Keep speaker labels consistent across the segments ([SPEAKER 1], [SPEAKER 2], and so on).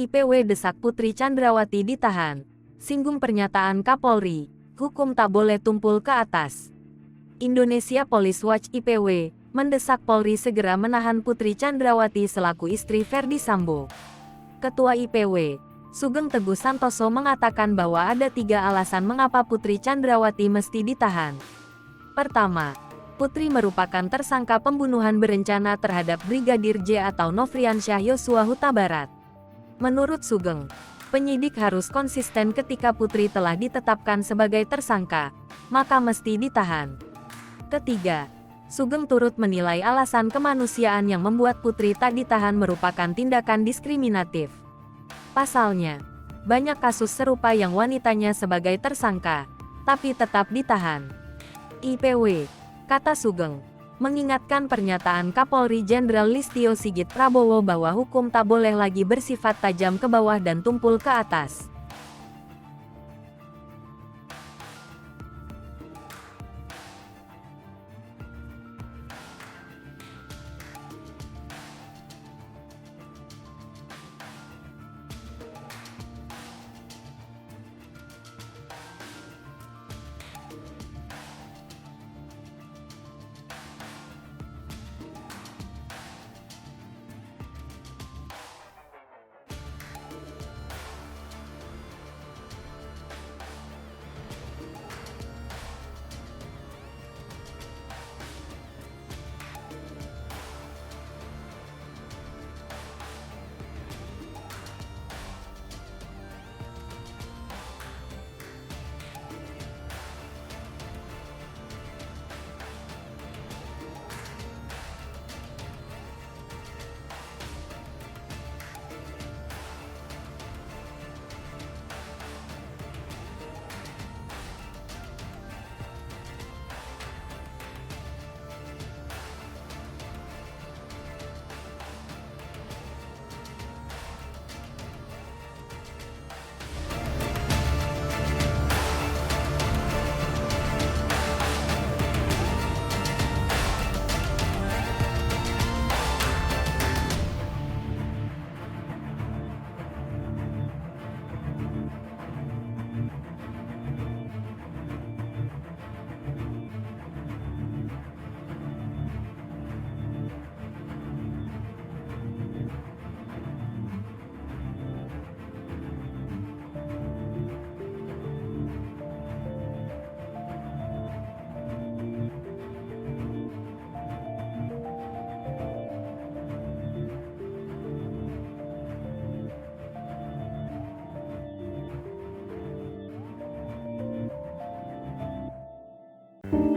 [SPEAKER 1] IPW desak Putri Chandrawati ditahan. Singgung pernyataan Kapolri, hukum tak boleh tumpul ke atas. Indonesia Police Watch IPW mendesak Polri segera menahan Putri Chandrawati selaku istri Ferdy Sambo. Ketua IPW, Sugeng Teguh Santoso mengatakan bahwa ada 3 alasan mengapa Putri Chandrawati mesti ditahan. Pertama, Putri merupakan tersangka pembunuhan berencana terhadap Brigadir J atau Nofriansyah Yosua Huta Barat. Menurut Sugeng, penyidik harus konsisten ketika Putri telah ditetapkan sebagai tersangka, maka mesti ditahan. Ketiga, Sugeng turut menilai alasan kemanusiaan yang membuat Putri tak ditahan merupakan tindakan diskriminatif. Pasalnya, banyak kasus serupa yang wanitanya sebagai tersangka, tapi tetap ditahan. IPW, kata Sugeng, mengingatkan pernyataan Kapolri Jenderal Listio Sigit Prabowo bahwa hukum tak boleh lagi bersifat tajam ke bawah dan tumpul ke atas.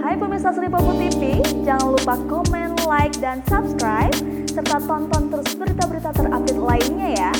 [SPEAKER 2] Hai pemirsa Sri Popo TV, jangan lupa komen, like, dan subscribe, serta tonton terus berita-berita terupdate lainnya ya.